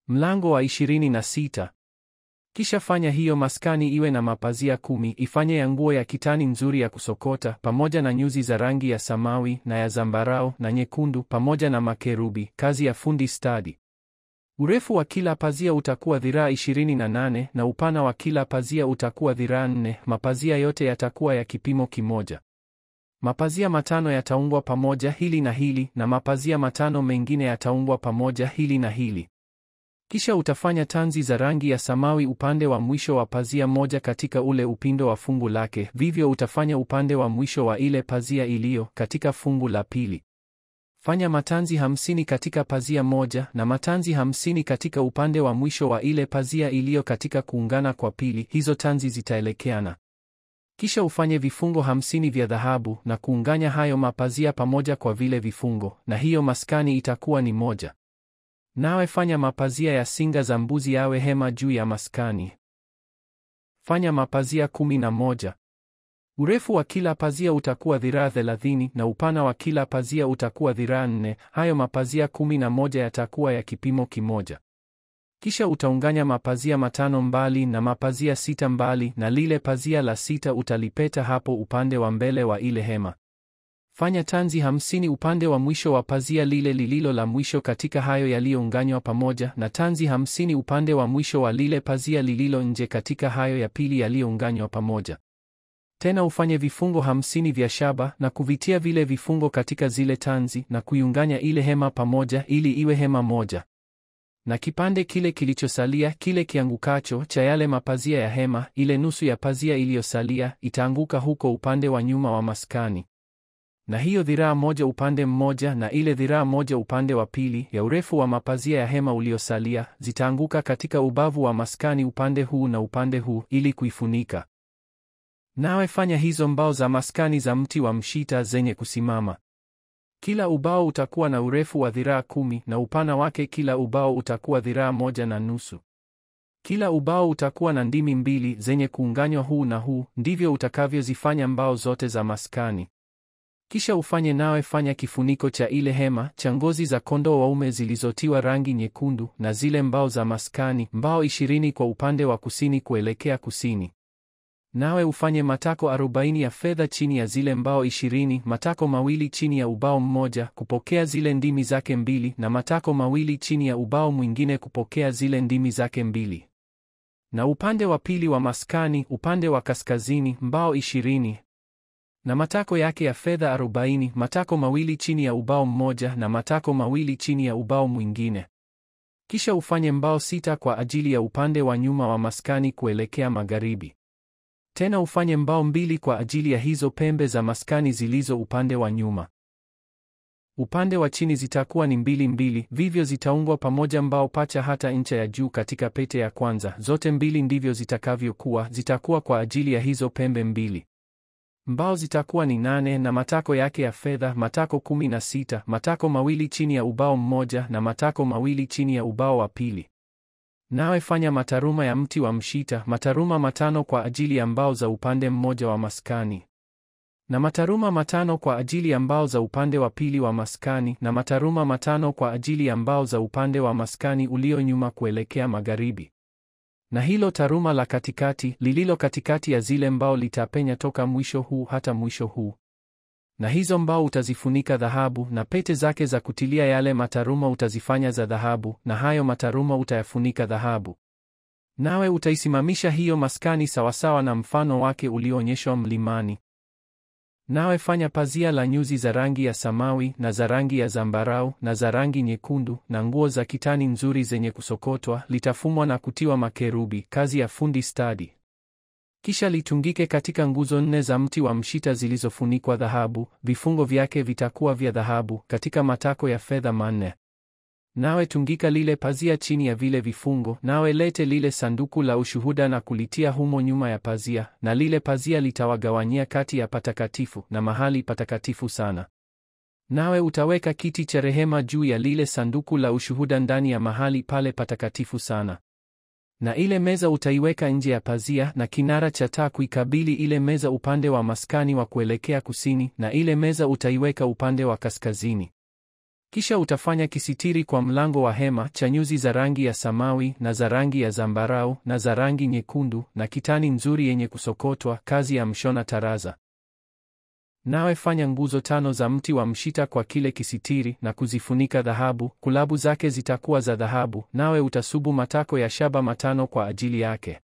Mlango wa 26. Kisha fanya hiyo maskani iwe na mapazia 10, ifanye ya nguo ya kitani nzuri ya kusokota, pamoja na nyuzi za rangi ya samawi na ya zambarau na nyekundu, pamoja na makerubi, kazi ya fundi stadi. Urefu wa kila pazia utakuwa dhiraa 28 na upana wa kila pazia utakuwa dhiraa 4. Mapazia yote yatakuwa ya kipimo kimoja. Mapazia 5 yataungwa pamoja hili na hili, na mapazia 5 mengine yataungwa pamoja hili na hili. Kisha utafanya tanzi za rangi ya samawi upande wa mwisho wa pazia moja katika ule upindo wa fungu lake, vivyo utafanya upande wa mwisho wa ile pazia iliyo katika fungu la pili. Fanya matanzi 50 katika pazia moja na matanzi 50 katika upande wa mwisho wa ile pazia iliyo katika kuungana kwa pili, hizo tanzi zitaelekeana. Kisha ufanye vifungo 50 vya dhahabu na kuunganya hayo mapazia pamoja kwa vile vifungo, na hiyo maskani itakuwa ni moja. Nawe fanya mapazia ya singa za mbuzi yawe hema juu ya maskani. Fanya mapazia 11. Urefu wa kila pazia utakuwa dhiraa 30 na upana wa kila pazia utakuwa dhiraa 4. Hayo mapazia 11 yatakuwa ya kipimo kimoja. Kisha utaunganya mapazia 5 mbali na mapazia 6 mbali, na lile pazia la 6 utalipeta hapo upande wa mbele wa ile hema. Fanya tanzi 50 upande wa mwisho wa pazia lile lililo la mwisho katika hayo yaliyounganywa pamoja, na tanzi 50 upande wa mwisho wa lile pazia lililo nje katika hayo ya pili yaliyounganywa pamoja. Tena ufanye vifungo 50 vya shaba na kuvitia vile vifungo katika zile tanzi na kuiunganya ile hema pamoja ili iwe hema moja. Na kipande kile kilichosalia, kile kiangukacho cha yale mapazia ya hema, ile nusu ya pazia iliyosalia itaanguka huko upande wa nyuma wa maskani. Na hiyo dhiraa moja upande mmoja na ile dhiraa moja upande wa pili ya urefu wa mapazia ya hema uliosalia zitaanguka katika ubavu wa maskani upande huu na upande huu ili kuifunika. Nawe fanya hizo mbao za maskani za mti wa mshita zenye kusimama. Kila ubao utakuwa na urefu wa dhiraa 10 na upana wake kila ubao utakuwa dhiraa 1.5. Kila ubao utakuwa na ndimi 2 zenye kuunganywa huu na huu, ndivyo utakavyozifanya mbao zote za maskani. Kisha ufanye nawe fanya kifuniko cha ile hema cha ngozi za kondoo waume zilizotiwa rangi nyekundu, na zile mbao za maskani, mbao 20 kwa upande wa kusini kuelekea kusini. Nawe ufanye matako 40 ya fedha chini ya zile mbao 20, matako mawili chini ya ubao mmoja kupokea zile ndimi zake 2, na matako mawili chini ya ubao mwingine kupokea zile ndimi zake 2. Na upande wa pili wa maskani, upande wa kaskazini, mbao 20 na matako yake ya fedha 40, matako mawili chini ya ubao mmoja na matako mawili chini ya ubao mwingine. Kisha ufanye mbao 6 kwa ajili ya upande wa nyuma wa maskani kuelekea magharibi. Tena ufanye mbao 2 kwa ajili ya hizo pembe za maskani zilizo upande wa nyuma. Upande wa chini zitakuwa ni 2 vivyo zitaungwa pamoja mbao pacha hata incha ya juu katika pete ya kwanza. Zote 2 ndivyo zitakavyokuwa, zitakuwa kwa ajili ya hizo pembe 2. Mbao zitakuwa ni 8 na matako yake ya fedha, matako 16, matako mawili chini ya ubao mmoja na matako mawili chini ya ubao wa pili. Nawe fanya mataruma ya mti wa mshita, mataruma 5 kwa ajili ya mbao za upande mmoja wa maskani, na mataruma 5 kwa ajili ya mbao za upande wa pili wa maskani, na mataruma 5 kwa ajili ya mbao za upande wa maskani ulio nyuma kuelekea magharibi. Na hilo taruma la katikati lililo katikati ya zile mbao litapenya toka mwisho huu hata mwisho huu. Na hizo mbao utazifunika dhahabu, na pete zake za kutilia yale mataruma utazifanya za dhahabu, na hayo mataruma utayafunika dhahabu. Nawe utaisimamisha hiyo maskani sawasawa na mfano wake ulioonyeshwa mlimani. Nawe fanya pazia la nyuzi za rangi ya samawi na za rangi ya zambarau na za rangi nyekundu na nguo za kitani nzuri zenye kusokotwa, litafumwa na kutiwa makerubi, kazi ya fundi stadi. Kisha litungike katika nguzo 4 za mti wa mshita zilizofunikwa dhahabu, vifungo vyake vitakuwa vya dhahabu katika matako ya fedha 4. Nawe tungika lile pazia chini ya vile vifungo, nawe lete lile sanduku la ushuhuda na kulitia humo nyuma ya pazia, na lile pazia litawagawanyia kati ya patakatifu na mahali patakatifu sana. Nawe utaweka kiti cha rehema juu ya lile sanduku la ushuhuda ndani ya mahali pale patakatifu sana. Na ile meza utaiweka nje ya pazia, na kinara cha taa kuikabili ile meza upande wa maskani wa kuelekea kusini, na ile meza utaiweka upande wa kaskazini. Kisha utafanya kisitiri kwa mlango wa hema cha nyuzi za rangi ya samawi na za rangi ya zambarau na za rangi nyekundu na kitani nzuri yenye kusokotwa, kazi ya mshona taraza. Nawe fanya nguzo 5 za mti wa mshita kwa kile kisitiri na kuzifunika dhahabu, kulabu zake zitakuwa za dhahabu, nawe utasubu matako ya shaba 5 kwa ajili yake.